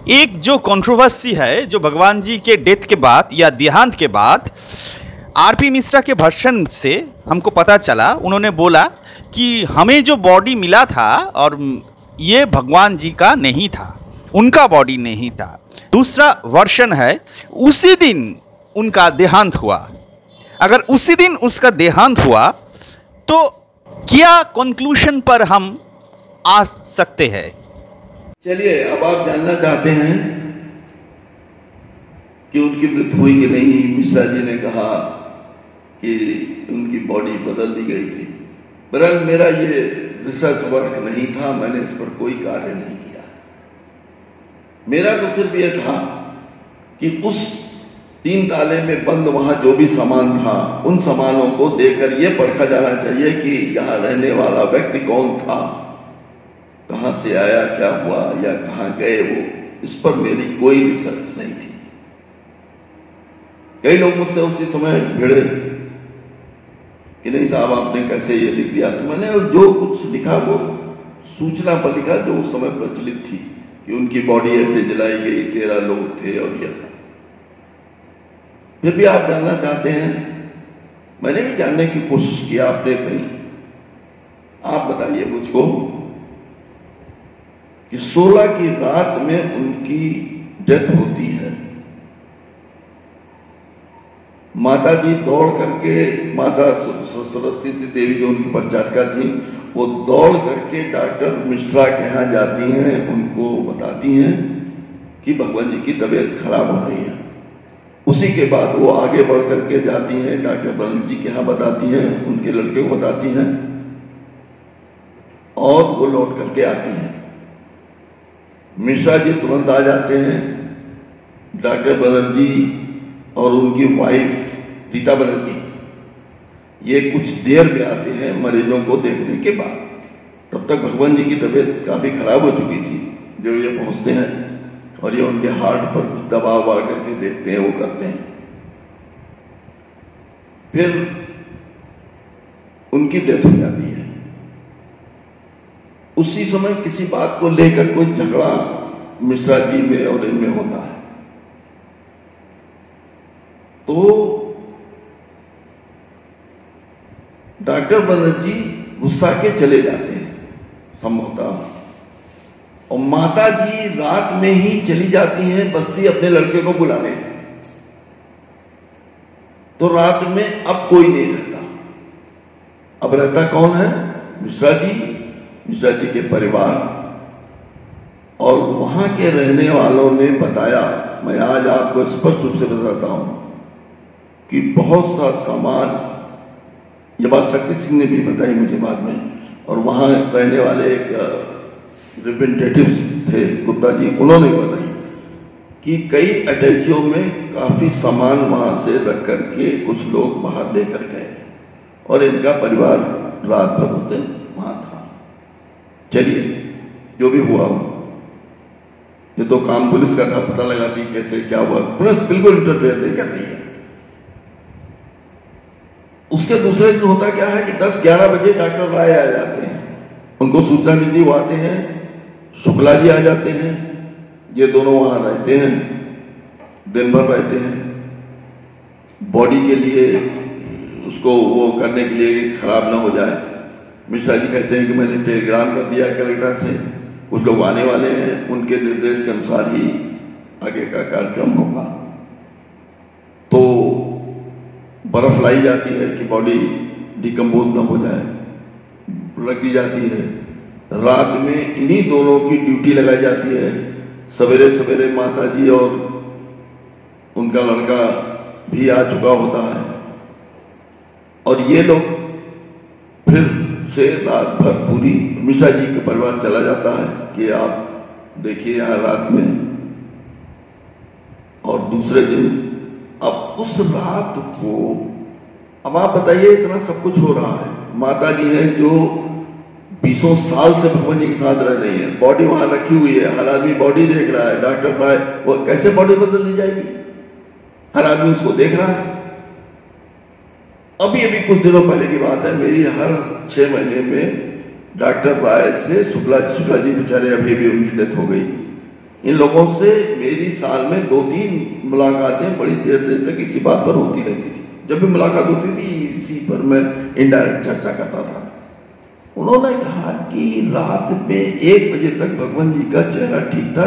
एक जो कंट्रोवर्सी है, जो भगवान जी के डेथ के बाद या देहांत के बाद आरपी मिश्रा के वर्षन से हमको पता चला, उन्होंने बोला कि हमें जो बॉडी मिला था और ये भगवान जी का नहीं था, उनका बॉडी नहीं था। दूसरा वर्षन है उसी दिन उनका देहांत हुआ। अगर उसी दिन उसका देहांत हुआ तो क्या कंक्लूजन पर हम आ सकते हैं? चलिए, अब आप जानना चाहते हैं कि उनकी मृत्यु हुई कि नहीं। मिश्रा जी ने कहा कि उनकी बॉडी बदल दी गई थी। बहरहाल मेरा ये रिसर्च वर्क नहीं था, मैंने इस पर कोई कार्य नहीं किया। मेरा तो सिर्फ ये था कि उस 3 ताले में बंद वहां जो भी सामान था, उन सामानों को देखकर यह परखा जाना चाहिए कि यहां रहने वाला व्यक्ति कौन था, कहां से आया, क्या हुआ या कहां गए वो। इस पर मेरी कोई रिसर्च नहीं थी। कई लोग मुझसे उसी समय भिड़े कि नहीं साहब, आपने कैसे ये लिख दिया। तो मैंने जो कुछ लिखा वो सूचना पर लिखा जो उस समय प्रचलित थी कि उनकी बॉडी ऐसे जलाई गई, 13 लोग थे और यह था। फिर भी आप जानना चाहते हैं, मैंने भी जानने की कोशिश की। आपने कहीं आप बताइए मुझको कि 16 की रात में उनकी डेथ होती है। माता जी दौड़ करके, माता सरस्वती देवी जो उनकी परिचारिका थी, वो दौड़ करके डॉक्टर मिश्रा के यहाँ जाती हैं, उनको बताती हैं कि भगवान जी की तबीयत खराब हो रही है। उसी के बाद वो आगे बढ़ करके जाती हैं, डॉक्टर बलम जी के यहाँ बताती हैं, उनके लड़के को बताती हैं और वो लौट करके आती हैं। मिश्रा जी तुरंत आ जाते हैं। डॉक्टर बनर्जी और उनकी वाइफ रीता बनर्जी ये कुछ देर में आते हैं मरीजों को देखने के बाद। तब तक भगवान जी की तबीयत काफी खराब हो चुकी थी। जब ये पहुंचते हैं और ये उनके हार्ट पर दबाव वबा करके देखते हैं, वो करते हैं। फिर उनकी डेथ हो जाती है। उसी समय किसी बात को लेकर कोई झगड़ा मिश्रा जी में और इनमें होता है, तो डॉक्टर बनर्जी गुस्सा के चले जाते हैं संभवतः, और माता जी रात में ही चली जाती हैं बस्ती अपने लड़के को बुलाने। तो रात में अब कोई नहीं रहता। अब रहता कौन है? मिश्रा जी, मिश्रा जी के परिवार और वहां के रहने वालों ने बताया। मैं आज आपको स्पष्ट रूप से बताता हूं कि बहुत सा सामान, ये बात शक्ति सिंह ने भी बताई मुझे बाद में, और वहां रहने वाले एक रिप्रेजेंटेटिव थे गुप्ता जी, उन्होंने बताई कि कई अटैचियों में काफी सामान वहां से रख करके कुछ लोग बाहर लेकर गए और इनका परिवार रात भर होते वहां था। चलिए, जो भी हुआ हो, ये तो काम पुलिस का था, पता लगाती कैसे क्या हुआ। पुलिस बिल्कुल इंटरफेयर नहीं कर रही है। उसके दूसरे दिन होता क्या है कि 10-11 बजे डॉक्टर राय आ जाते हैं, उनको सूचना मिलती, वो आते हैं। शुक्ला जी आ जाते हैं, ये दोनों वहां रहते हैं, दिन भर रहते हैं बॉडी के लिए, उसको वो करने के लिए खराब ना हो जाए। मिश्रा जी कहते हैं कि मैंने टेलीग्राम कर दिया कलेक्टर से, कुछ लोग आने वाले हैं, उनके निर्देश के अनुसार ही आगे का कार्यक्रम होगा। तो बर्फ लाई जाती है कि बॉडी डिकम्पोज ना हो जाए, रख दी जाती है। रात में इन्हीं दोनों की ड्यूटी लगाई जाती है। सवेरे सवेरे माता जी और उनका लड़का भी आ चुका होता है और ये लोग फिर से रात भर पूरी मिश्रा जी के परिवार चला जाता है कि आप देखिए यहाँ रात में। और दूसरे दिन, अब उस रात को, अब आप बताइए, इतना सब कुछ हो रहा है। माता जी हैं जो 20 साल से भगवान जी के साथ रह रही है, बॉडी वहां रखी हुई है, हर आदमी बॉडी देख रहा है। डॉक्टर भाई, वो कैसे बॉडी बदल दी जाएगी? हर आदमी उसको देख रहा है। अभी कुछ दिनों पहले की बात है, मेरी हर 6 महीने में डॉक्टर राय से शुक्ला जी बेचारे, अभी भी उनकी डेथ हो गई, इन लोगों से मेरी साल में 2-3 मुलाकातें बड़ी देर देर तक इसी बात पर होती रहती थी। जब भी मुलाकात होती थी इसी पर मैं इनडायरेक्ट चर्चा करता था। उन्होंने कहा कि रात में 1 बजे तक भगवान जी का चेहरा ठीक था,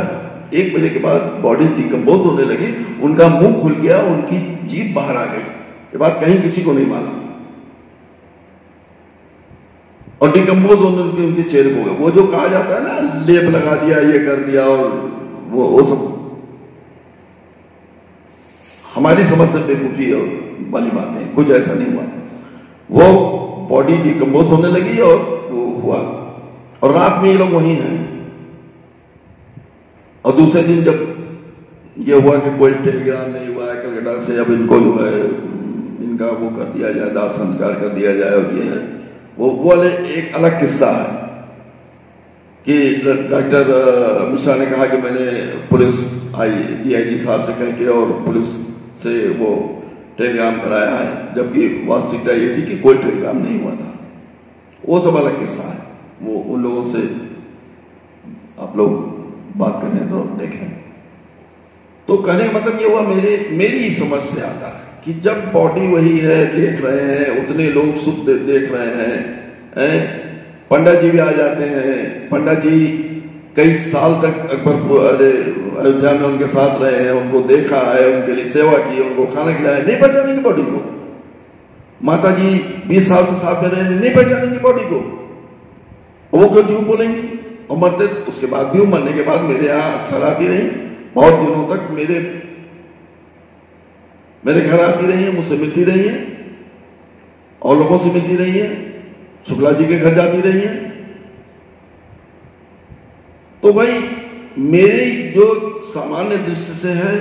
1 बजे के बाद बॉडी डिकम्पोज होने लगी, उनका मुंह खुल गया, उनकी जीभ बाहर आ गई। ये बात कहीं किसी को नहीं मालूम। और डिकम्पोज होने उनके चेहरे हो गए। वो जो कहा जाता है ना, लेप लगा दिया, ये कर दिया, और वो सब हमारी समझ से बेवकूफी वाली बातें, कुछ ऐसा नहीं हुआ। वो बॉडी डिकम्पोज होने लगी और वो हुआ, और रात में ये लोग वहीं हैं। और दूसरे दिन जब ये हुआ कि कोई टेलीग्राम नहीं हुआ है कलकत्ता से, अब इनको जो है इनका वो कर दिया जाए, दाह संस्कार कर दिया जाए, और ये है वो वाले एक अलग किस्सा है कि डॉक्टर मिश्रा ने कहा कि मैंने पुलिस DIG साहब से कह के और पुलिस से वो टेलीग्राम कराया है, जबकि वास्तविकता ये थी कि कोई टेलीग्राम नहीं हुआ था। वो सब अलग किस्सा है, वो उन लोगों से आप लोग बात करें तो देखें। तो कहने का मतलब ये हुआ, मेरी समझ से आता है कि जब बॉडी वही है, देख रहे हैं, उतने लोग सुख देख रहे हैं, पंडा जी भी आ जाते हैं। पंडा जी कई साल तक अयोध्या में उनके साथ रहे हैं, उनको देखा है, उनके लिए सेवा की, उनको खाना खिलाया, नहीं पहचानेंगे बॉडी को। माता जी 20 साल से साथ में रहे, नहीं पहचानेंगे बॉडी को। वो क्यों झूठ बोलेंगी? और मरते उसके बाद भी, मरने के बाद मेरे यहाँ अक्सर आती रही, बहुत दिनों तक मेरे घर आती रही है, मुझसे मिलती रही है, और लोगों से मिलती रही है, शुक्ला जी के घर जाती रही है। तो भाई मेरी जो सामान्य दृष्टि से है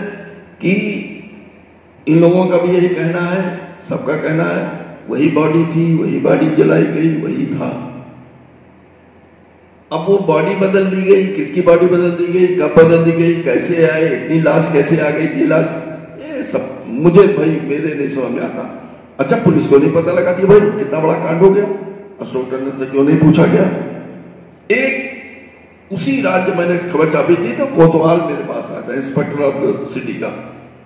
कि इन लोगों का भी यही कहना है, सबका कहना है, वही बॉडी थी, वही बॉडी जलाई गई, वही था। अब वो बॉडी बदल दी गई, किसकी बॉडी बदल दी गई, कब बदल दी गई, कैसे आए, इतनी लाश कैसे आ गई, ये लाश, ये सब मुझे भाई मेरे नहीं समझ में आता। अच्छा, पुलिस को नहीं पता लगा कि भाई कितना बड़ा कांड हो गया, अशोक टंडन से क्यों नहीं पूछा गया? एक उसी राज्य मैंने खबर चापी थी तो कोतवाल मेरे पास आता है, इंस्पेक्टर ऑफ सिटी का।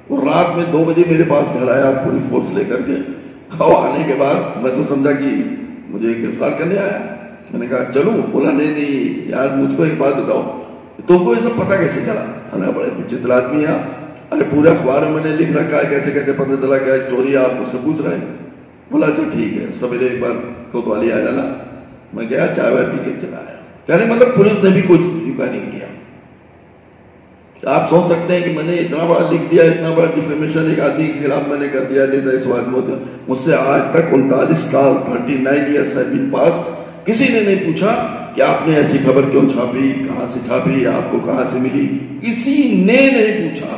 वो रात में 2 बजे मेरे पास घर आया पूरी फोर्स लेकर के, और आने के बाद मैं तो समझा कि मुझे गिरफ्तार करने आया। मैंने कहा चलूं? बोला नहीं यार, मुझको एक बात बताओ, तुमको ये सब पता कैसे चला? अरे बड़े विचित्र आदमी है। अरे पूरा अखबार में मैंने लिख रखा है, कैसे कैसे पता चला, क्या स्टोरी है, आप मुझसे पूछ रहे हैं। बोला अच्छा ठीक है, सवेरे एक बार कोतवाली आ जाना। मैं गया, चाय वाय पी के चला आया। कहने मतलब पुलिस ने भी कुछ स्वीकार नहीं किया। आप सोच सकते हैं कि मैंने इतना बड़ा लिख दिया, इतना बड़ा डिफेमेशन एक आदमी के खिलाफ मैंने कर दिया, नहीं था। मुझसे आज तक 39 साल 39 ईयर्स है बीन पास, किसी ने नहीं पूछा कि आपने ऐसी खबर क्यों छापी, कहां से छापी, आपको कहां से मिली, किसी ने नहीं पूछा।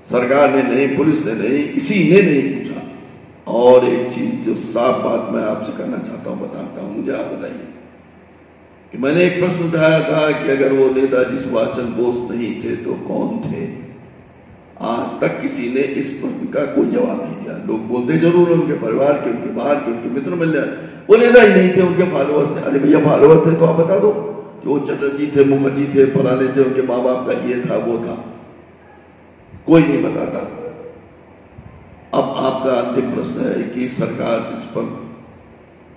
सरकार ने नहीं, पुलिस ने नहीं, किसी ने नहीं पूछा। और एक चीज जो साफ बात मैं आपसे करना चाहता हूं, बताता हूं, मुझे आप बताइए कि मैंने एक प्रश्न उठाया था कि अगर वो नेताजी सुभाष चंद्र बोस नहीं थे तो कौन थे? आज तक किसी ने इस प्रश्न का कोई जवाब नहीं दिया। लोग बोलते जरूर उनके परिवार के, उनके बाहर के, उनके मित्र मिल जाए, वो नेता ही नहीं थे, उनके फॉलोअर्स थे। अरे भैया फॉलोअर थे तो आप बता दो कि वो चटर्जी थे, मुखर्जी थे, फलाने थे, उनके माँ बाप का ये था वो था, कोई नहीं बताता। अब आपका अंतिम प्रश्न है कि सरकार इस पर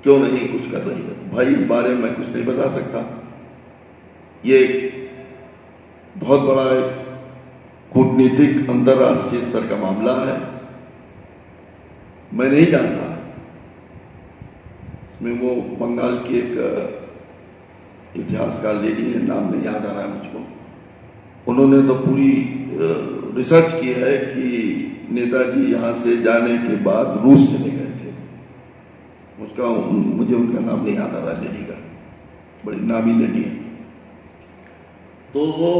क्यों नहीं कुछ कर रही है? भाई इस बारे में मैं कुछ नहीं बता सकता। ये बहुत बड़ा कूटनीतिक अंतरराष्ट्रीय स्तर का मामला है, मैं नहीं जानता। इसमें वो बंगाल की एक इतिहासकार लेडी है, नाम नहीं याद आ रहा है मुझको, उन्होंने तो पूरी रिसर्च की है कि नेताजी यहां से जाने के बाद रूस चले गए थे। मुझे उनका नाम नहीं याद आ रहा, लेडी का, बड़ी नामी लेडी है। तो वो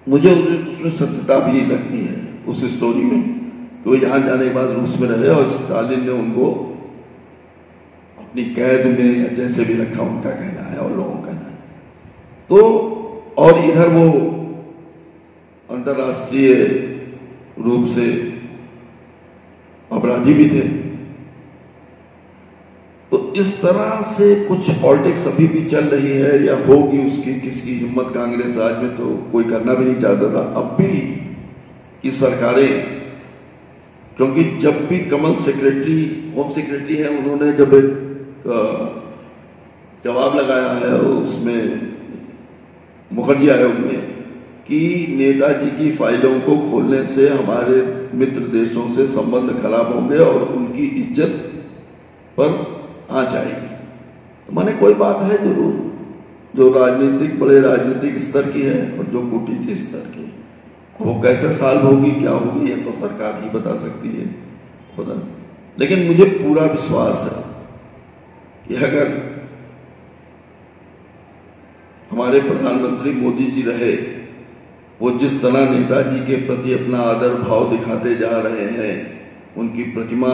मुझे उसमें सत्यता भी लगती है उस स्टोरी में, तो यहाँ जाने के बाद रूस में रहे और स्टालिन ने उनको अपनी कैद में या जैसे भी रखा, उनका कहना है और लोगों का कहना है। तो और इधर वो अंतरराष्ट्रीय रूप से अपराधी भी थे। तो इस तरह से कुछ पॉलिटिक्स अभी भी चल रही है या होगी, उसकी किसकी हिम्मत कांग्रेस राज में तो कोई करना भी नहीं चाहता था। अब भी की सरकारें, क्योंकि जब भी कमल सेक्रेटरी, होम सेक्रेटरी है, उन्होंने जब एक जवाब लगाया है उसमें मुखर्जी आयोग में कि नेताजी की फाइलों को खोलने से हमारे मित्र देशों से संबंध खराब होंगे और उनकी इज्जत पर आ जाएगी। तो माने कोई बात है जरूर, जो राजनीतिक, बड़े राजनीतिक स्तर की है और जो कूटनीति स्तर की है। वो कैसे साल होगी, क्या होगी, ये तो सरकार ही बता सकती है, बता। लेकिन मुझे पूरा विश्वास है कि अगर हमारे प्रधानमंत्री मोदी जी रहे, वो जिस तरह नेताजी के प्रति अपना आदर भाव दिखाते जा रहे हैं, उनकी प्रतिमा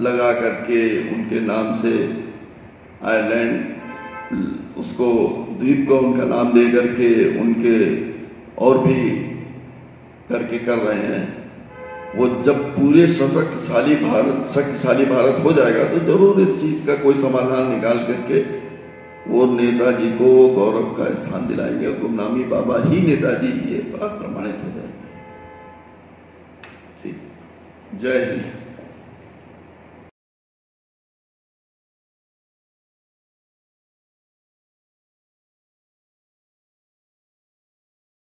लगा करके, उनके नाम से आयरलैंड, उसको द्वीप को उनका नाम दे करके, उनके और भी करके कर रहे हैं, वो जब पूरे शक्तिशाली भारत हो जाएगा तो जरूर इस चीज का कोई समाधान निकाल करके वो नेताजी को गौरव का स्थान दिलाएंगे। गुमनामी बाबा ही नेताजी, ये बात प्रमाणित हो जाएगी। जय हिंद।